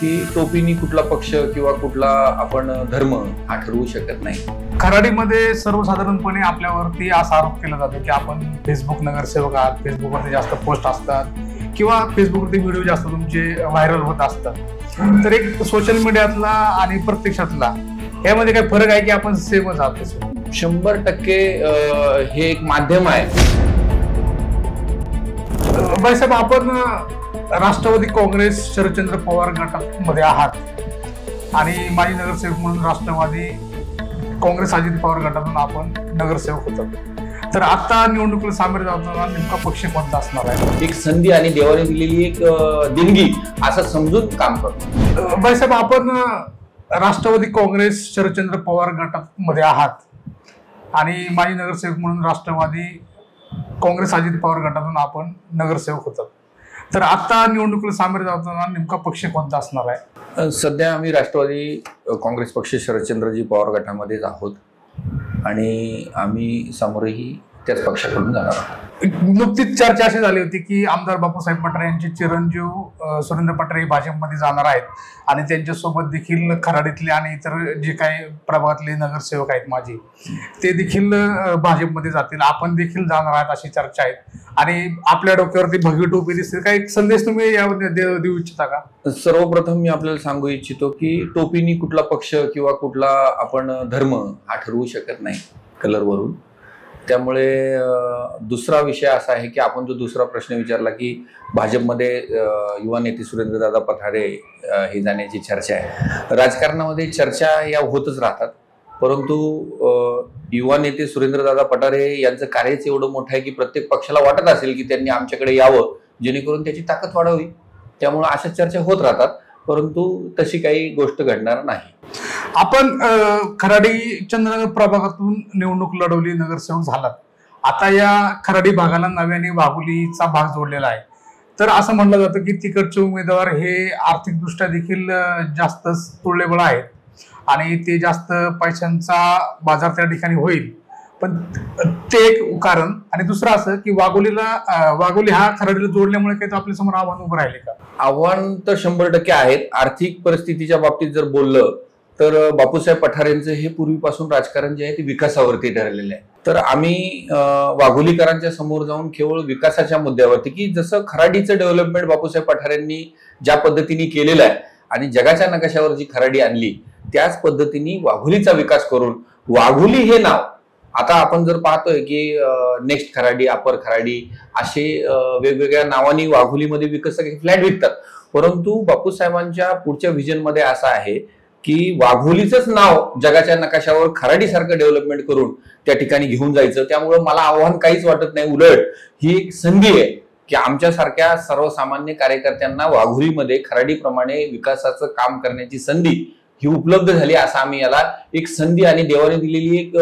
की टोपीनी कुठला पक्ष किंवा कुठला आपण धर्म हा ठरवू शकत नाही। खराडीमध्ये सर्वसाधारणपणे आपल्यावरती असा आरोप केला जातो की आपण फेसबुक नगरसेवक आहात, फेसबुकवरती जास्त पोस्ट असतात किंवा फेसबुकवरती व्हिडिओ जास्त तुमचे व्हायरल होत असतात। तर एक सोशल मीडियातला आणि प्रत्यक्षातला यामध्ये काही फरक आहे की आपण सेमच आहात? 100% हे एक माध्यम आहे। बाईसाहेब, आपण राष्ट्रवादी काँग्रेस शरदचंद्र पवार गटामध्ये आहात आणि माजी नगरसेवक म्हणून राष्ट्रवादी काँग्रेस अजित पवार गटातून आपण नगरसेवक होतात। तर आता निवडणुकीला सामोरे जाताना नेमका पक्ष कोणता असणार आहे? एक संधी आणि देवाने दिलेली एक देणगी असं समजून काम करतो। बाईसाहेब, आपण राष्ट्रवादी काँग्रेस शरदचंद्र पवार गटामध्ये आहात आणि माजी नगरसेवक म्हणून राष्ट्रवादी काँग्रेस अजित पवार गटातून आपण नगरसेवक होतात। तर आता निवडणुकीला सामोरे जाताना नेमका पक्ष कोणता असणार आहे? सध्या आम्ही राष्ट्रवादी काँग्रेस पक्ष शरदचंद्रजी पवार गटामध्येच आहोत आणि आम्ही समोरही त्याच पक्षाकडून जाणार आहोत। नुकतीच चर्चा अशी झाली होती की आमदार बापूसाहेब पठारे यांचे चिरंजीव सुरेंद्र पठारे भाजपमध्ये जाणार आहेत आणि त्यांच्यासोबत देखील खराडीतले आणि इतर जे काही प्रभागातले नगरसेवक आहेत माझे ते देखील भाजपमध्ये जातील, आपण देखील जाणार आहात अशी चर्चा आहे आणि आपल्या डोक्यावरती भगवी टोपी दिसते। काही संदेश तुम्ही यामध्ये देऊ इच्छिता का? सर्वप्रथम मी आपल्याला सांगू इच्छितो की टोपीनी कुठला पक्ष किंवा कुठला आपण धर्म हा ठरवू शकत नाही कलरवरून। त्यामुळे दुसरा विषय असा आहे की आपण जो दुसरा प्रश्न विचारला की भाजपमध्ये युवा नेते सुरेंद्रदादा पठारे हे जाण्याची चर्चा आहे। राजकारणामध्ये चर्चा या होतच राहतात, परंतु युवा नेते सुरेंद्रदादा पठारे यांचं कार्यच एवढं मोठं आहे की प्रत्येक पक्षाला वाटत असेल की त्यांनी आमच्याकडे यावं जेणेकरून त्याची ताकद वाढावी। त्यामुळे अशा चर्चा होत राहतात, परंतु तशी काही गोष्ट घडणार नाही। आपण खराडी चंद्रनगर प्रभागातून निवडणूक लढवली, नगरसेवक झालात। आता या खराडी भागाला नव्याने वाघोलीचा भाग जोडलेला आहे। तर असं म्हटलं जातं की तिकडचे उमेदवार हे आर्थिकदृष्ट्या देखील जास्त तुल्यबळ आहेत आणि ते जास्त पैशांचा बाजार त्या ठिकाणी होईल, पण ते एक कारण। आणि दुसरं असं की वाघोली हा खराडीला जोडल्यामुळे काही आपल्या समोर आव्हान उभं राहिले का? आव्हान तर 100% आहेत। आर्थिक परिस्थितीच्या बाबतीत जर बोललं तर बापूसाहेब पठारेंचं हे पूर्वीपासून राजकारण जे आहे ते विकासावरती ठरलेलं आहे। तर आम्ही वाघोलीकरांच्या समोर जाऊन केवळ विकासाच्या मुद्द्यावरती की जसं खराडीचं डेव्हलपमेंट बापूसाहेब पठारेंनी ज्या पद्धतीने केलेलं आहे आणि जगाच्या नकाशावर जी खराडी आणली त्याच पद्धतीने वाघोलीचा विकास करून वाघोली हे नाव आता आपण जर पाहतोय की नेक्स्ट खराडी, अपर खराडी असे वेगवेगळ्या नावांनी वाघोलीमध्ये विकसक फ्लॅट विकतात, परंतु बापूसाहेबांच्या पुढच्या व्हिजन मध्ये असं आहे की वाघोलीचंच नाव जगाच्या नकाशावर खराडीसारखं डेव्हलपमेंट करून त्या ठिकाणी घेऊन जायचं। त्यामुळे मला आव्हान काहीच वाटत नाही, उलट ही एक संधी आहे की आमच्यासारख्या सर्वसामान्य कार्यकर्त्यांना वाघोलीमध्ये खराडीप्रमाणे विकासाचं काम करण्याची संधी ही उपलब्ध झाली, असं आम्ही याला एक संधी आणि देवाने दिलेली एक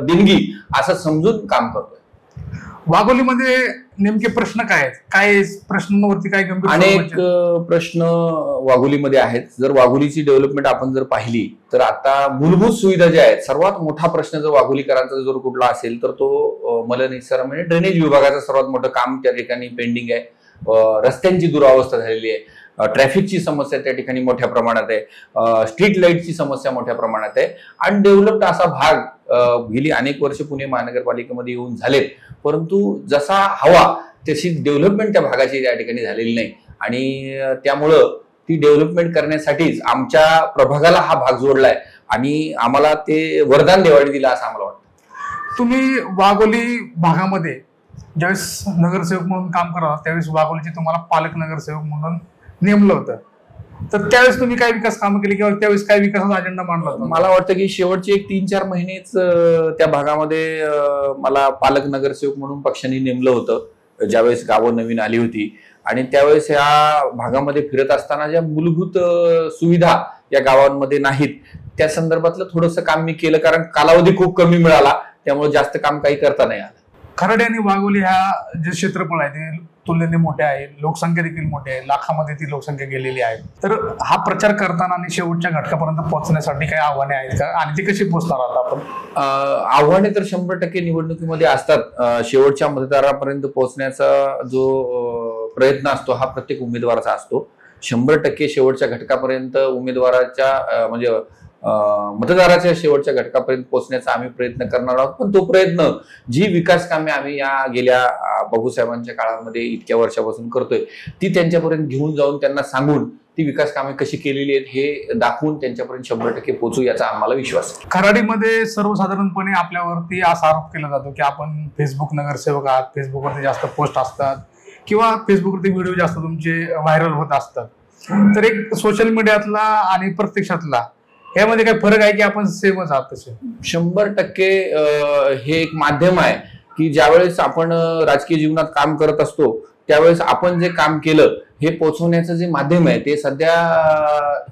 देणगी असं समजून काम करतोय। वाघोलीमध्ये नेमके प्रश्न काय आहेत? काय प्रश्नांवरती काय गंभीर अनेक प्रश्न वाघोलीमध्ये आहेत। जर वाघोलीची डेव्हलपमेंट आपण जर पाहिली तर आता मूलभूत सुविधा ज्या आहेत, सर्वात मोठा प्रश्न जर वाघोलीकरांचा जर कुठला असेल तर तो मलनिस्सारण म्हणजे ड्रेनेज विभागाचं सर्वात मोठं काम त्या ठिकाणी पेंडिंग आहे। रस्त्यांची दुरावस्था झालेली आहे, ट्रॅफिकची समस्या त्या ठिकाणी मोठ्या प्रमाणात आहे, स्ट्रीट लाईटची समस्या मोठ्या प्रमाणात आहे। अनडेव्हलप्ड असा भाग गेली अनेक वर्ष पुणे महानगरपालिकेमध्ये येऊन झालेत, परंतु जसा हवा तशी डेव्हलपमेंट त्या भागाची त्या ठिकाणी झालेली नाही आणि त्यामुळं ती डेव्हलपमेंट करण्यासाठीच आमच्या प्रभागाला हा भाग जोडलाय आणि आम्हाला ते वरदान देवाने दिलं असं आम्हाला वाटतं। तुम्ही वाघोली भागामध्ये ज्यावेळेस नगरसेवक म्हणून काम करत त्यावेळेस वाघोलीचे तुम्हाला पालक नगरसेवक म्हणून नेमलं होतं, तर त्यावेळेस तुम्ही काय विकास कामं केली किंवा त्यावेळेस काय विकासाचा अजेंडा मांडला होता? मला वाटतं की शेवटचे एक 3-4 महिनेच त्या भागामध्ये मला पालक नगरसेवक म्हणून पक्षाने नेमलं होतं ज्यावेळेस गावं नवीन आली होती आणि त्यावेळेस या भागामध्ये फिरत असताना ज्या मूलभूत सुविधा या गावांमध्ये नाहीत त्या संदर्भातलं थोडंसं काम मी केलं, कारण कालावधी खूप कमी मिळाला त्यामुळे जास्त काम काही करता नाही आलं। खराडी आणि वाघोली ह्या जे क्षेत्रफळ आहे ते तुलनेने मोठे आहे, लोकसंख्या देखील मोठी आहे, लाखामध्ये ती लोकसंख्या गेलेली आहे। तर हा प्रचार करताना आणि शेवटच्या घटकापर्यंत पोहोचण्यासाठी काही आव्हाने आहेत का आणि ती कशी पोहोचणार आहात आपण? आव्हाने तर 100% निवडणुकीमध्ये असतात। शेवटच्या मतदारापर्यंत पोहोचण्याचा जो प्रयत्न असतो हा प्रत्येक उमेदवाराचा असतो। 100% शेवटच्या घटकापर्यंत उमेदवाराच्या म्हणजे मतदाराच्या शेवटच्या घटकापर्यंत पोहोचण्याचा आम्ही प्रयत्न करणार आहोत. पण तो प्रयत्न जी विकास कामे आम्ही या गेल्या बाबूसाहेबांच्या काळामध्ये इतक्या वर्षापासून करतोय ती त्यांच्यापर्यंत घेऊन जाऊन त्यांना सांगून ती विकास कामे कशी केलेली आहेत हे दाखवून त्यांच्यापर्यंत 100% पोहोचू याचा आम्हाला विश्वास आहे. खराडीमध्ये सर्वसाधारणपणे आपल्यावरती असा आरोप केला जातो की आपण फेसबुक नगरसेवक आहात, फेसबुकवरती जास्त पोस्ट असतात किंवा फेसबुकवरती व्हिडिओ जास्त तुमचे व्हायरल होत असतात. तर एक सोशल मीडियातला आणि प्रत्यक्षातला यामध्ये काय फरक आहे की आपण सेमच आहात तसे? 100% हे एक माध्यम आहे की ज्यावेळेस आपण राजकीय जीवनात काम करत असतो त्यावेळेस आपण जे काम केलं हे पोहोचवण्याचं जे माध्यम आहे ते सध्या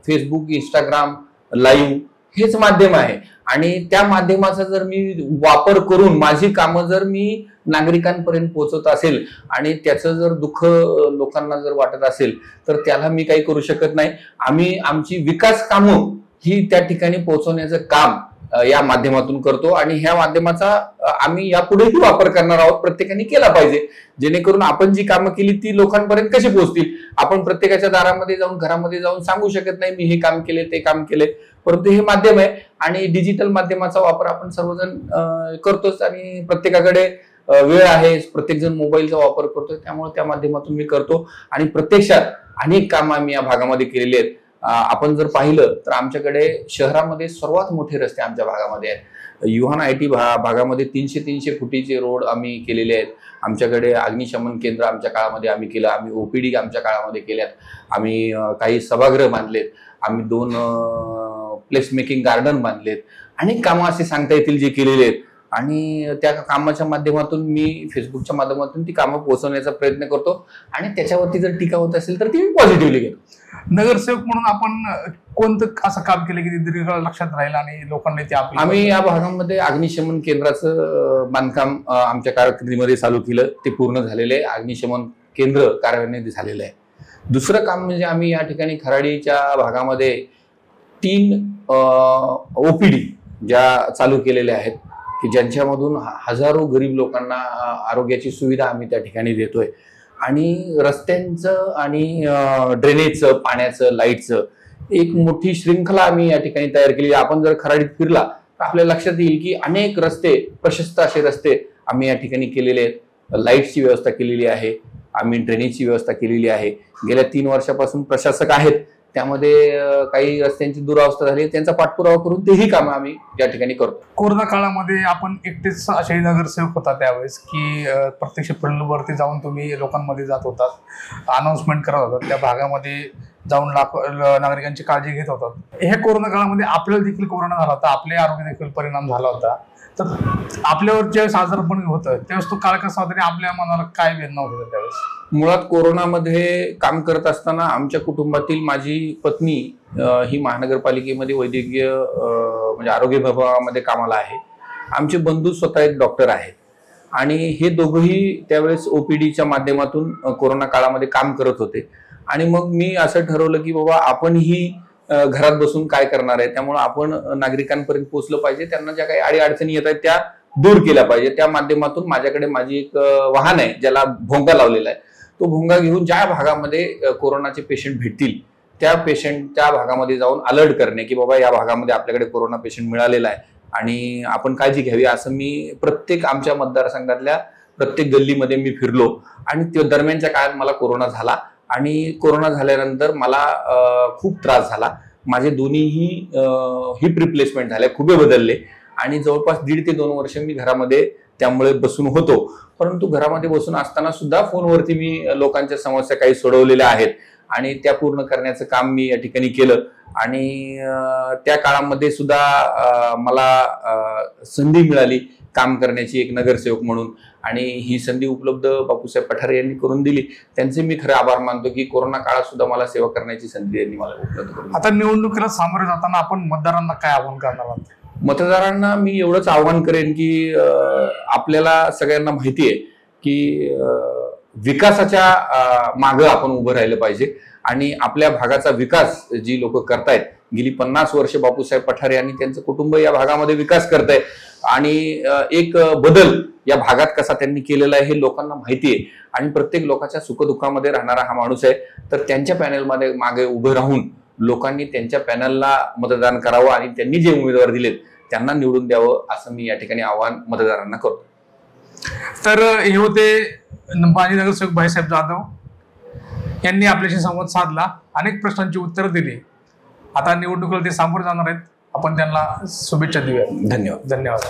फेसबुक, इंस्टाग्राम, लाईव्ह हेच माध्यम आहे. आणि त्या माध्यमाचा जर मी वापर करून माझी कामं जर मी नागरिकांपर्यंत पोहोचवत असेल आणि त्याचं जर दुःख लोकांना जर वाटत असेल तर त्याला मी काही करू शकत नाही. आम्ही आमची विकास कामं ही त्या ठिकाणी पोहोचवण्याचं काम या माध्यमातून करतो आणि ह्या माध्यमाचा आम्ही यापुढेही वापर करणार आहोत. प्रत्येकाने केला पाहिजे जेणेकरून आपण जी कामं केली ती लोकांपर्यंत कशी पोहोचतील. आपण प्रत्येकाच्या दारामध्ये जाऊन घरामध्ये जाऊन सांगू शकत नाही मी हे काम केले ते काम केले, परंतु हे माध्यम आहे आणि डिजिटल माध्यमाचा वापर आपण सर्वजण करतोच आणि प्रत्येकाकडे वेळ आहे, प्रत्येक जण मोबाईलचा वापर करतोय त्यामुळे त्या माध्यमातून मी करतो आणि प्रत्यक्षात अनेक कामं आम्ही या भागामध्ये केलेली आहेत. आपण जर पाहिलं तर आमच्याकडे शहरामध्ये सर्वात मोठे रस्ते आमच्या भागामध्ये आहेत. युहान IT भागामध्ये 300 फुटीचे रोड आम्ही केलेले आहेत. आमच्याकडे अग्निशमन केंद्र आमच्या काळामध्ये आम्ही केलं, आम्ही OPD आमच्या काळामध्ये केल्यात, आम्ही काही सभागृह बांधलेत, आम्ही 2 प्लेस मेकिंग गार्डन बांधलेत. अनेक कामं असे सांगता येतील जे केलेले आहेत आणि त्या कामाच्या माध्यमातून मी फेसबुकच्या माध्यमातून ती कामं पोहोचवण्याचा प्रयत्न करतो आणि त्याच्यावरती जर टीका होत असेल तर ती मी पॉझिटिव्हली घेतो. नगरसेवक म्हणून आपण कोणतं असं काम केलं की दीर्घ लक्षात राहील आणि लोकांना ते आम्ही या भागामध्ये अग्निशमन केंद्राचं बांधकाम आमच्या कारकिर्दीमध्ये चालू केलं, ते पूर्ण झालेलं आहे. अग्निशमन केंद्र कार्यान्वित झालेलं आहे. दुसरं काम म्हणजे आम्ही या ठिकाणी खराडीच्या भागामध्ये 3 OPD ज्या चालू केलेल्या आहेत की ज्यांच्यामधून हजारो गरीब लोकांना आरोग्याची सुविधा आम्ही त्या ठिकाणी देतोय आणि रस्त्यांचं आणि ड्रेनेजचं, पाण्याचं, लाईटचं एक मोठी श्रृंखला आम्ही या ठिकाणी तयार केली. आपण जर खराडीत फिरला तर आपल्या लक्षात येईल की अनेक रस्ते, प्रशस्त असे रस्ते आम्ही या ठिकाणी केलेले आहेत. लाईटची व्यवस्था केलेली आहे, आम्ही ड्रेनेजची व्यवस्था केलेली आहे. गेल्या 3 वर्षापासून प्रशासक आहेत, त्यामध्ये काही रस्त्यांची दुरावस्था झाली, त्यांचा पाठपुरावा करून तेही काम आम्ही या ठिकाणी करतो. कोरोना काळामध्ये आपण एकटेच असे नगरसेवक होता त्यावेळेस की प्रत्यक्ष फील्डवरती जाऊन तुम्ही लोकांमध्ये जात होतात, अनाउन्समेंट करत होतात, त्या भागामध्ये जाऊन नागरिकांची काळजी घेत होतात. ह्या कोरोना काळामध्ये आपल्याला देखील कोरोना झाला होता, आपल्या आरोग्य देखील परिणाम झाला होता. तर आपल्यावर ज्यावेळेस आजारपण होतं त्यावेळेस तो काळ कसा होता आणि आपल्या मनाला काय वेदना होत त्यावेळेस? मुळात कोरोनामध्ये काम करत असताना आमच्या कुटुंबातील माझी पत्नी ही महानगरपालिकेमध्ये वैद्यकीय म्हणजे आरोग्य विभागामध्ये कामाला आहे. आमचे बंधू स्वतः एक डॉक्टर आहेत आणि हे दोघंही त्यावेळेस OPDच्या माध्यमातून कोरोना काळामध्ये काम करत होते. आणि मग मी असं ठरवलं की बाबा आपणही घरात बसून काय करणार आहे, त्यामुळे आपण नागरिकांपर्यंत पोहोचलं पाहिजे, त्यांना ज्या काही अडीअडचणी येत आहेत त्या दूर केल्या पाहिजे. त्या माध्यमातून माझ्याकडे माझी एक वाहन आहे ज्याला भोंगा लावलेला आहे. तो भोंगा घेऊन ज्या भागामध्ये कोरोनाचे पेशंट भेटतील त्या भागामध्ये जाऊन अलर्ट करणे की बाबा या भागामध्ये आपल्याकडे कोरोना पेशंट मिळालेला आहे आणि आपण काळजी घ्यावी, असं मी प्रत्येक आमच्या मतदारसंघातल्या प्रत्येक गल्लीमध्ये मी फिरलो. आणि त्या दरम्यानच्या काळात मला कोरोना झाला आणि कोरोना झाल्यानंतर मला खूप त्रास झाला. माझे दोन्हीही हिप रिप्लेसमेंट झाले, खूप बदलले आणि जवळपास 1.5 ते 2 वर्ष मी घरामध्ये त्यामुळे बसून होतो. परंतु घरामध्ये बसून असताना सुद्धा फोनवरती मी लोकांच्या समस्या काही सोडवलेल्या आहेत आणि त्या पूर्ण करण्याचं काम मी या ठिकाणी केलं. आणि त्या काळामध्ये सुद्धा मला संधी मिळाली काम करण्याची एक नगरसेवक म्हणून आणि ही संधी उपलब्ध बापूसाहेब पठारे यांनी करून दिली. त्यांचे मी खरे आभार मानतो की कोरोना काळात सुद्धा मला सेवा करण्याची संधी यांनी मला उपलब्ध करून. आता निवडणुकीला सामोरे जाताना आपण मतदारांना काय आवाहन करणार आहात? मतदारांना मी एवढंच आवाहन करेन की आपल्याला सगळ्यांना माहिती आहे की विकासाच्या मागं आपण उभं राहिलं पाहिजे आणि आपल्या भागाचा विकास जी लोक करतायत, गेली 50 वर्ष बापूसाहेब पठारे आणि त्यांचं कुटुंब या भागामध्ये विकास करतायत आणि एक बदल या भागात कसा त्यांनी केलेला आहे हे लोकांना माहिती आहे आणि प्रत्येक लोकांच्या सुखदुःखामध्ये राहणारा हा माणूस आहे. तर त्यांच्या पॅनलमध्ये मागे उभं राहून लोकांनी त्यांच्या पॅनलला मतदान करावं आणि त्यांनी जे उमेदवार दिलेत त्यांना निवडून द्यावं असं मी या ठिकाणी आवाहन मतदारांना करतो. तर हे होते माजी नगरसेवक भाईसाहेब जाधव यांनी आपल्याशी संवाद साधला, अनेक प्रश्नांची उत्तरं दिली. आता निवडणुकीला ते सामोरे जाणार आहेत, आपण त्यांना शुभेच्छा देऊया. धन्यवाद. धन्यवाद.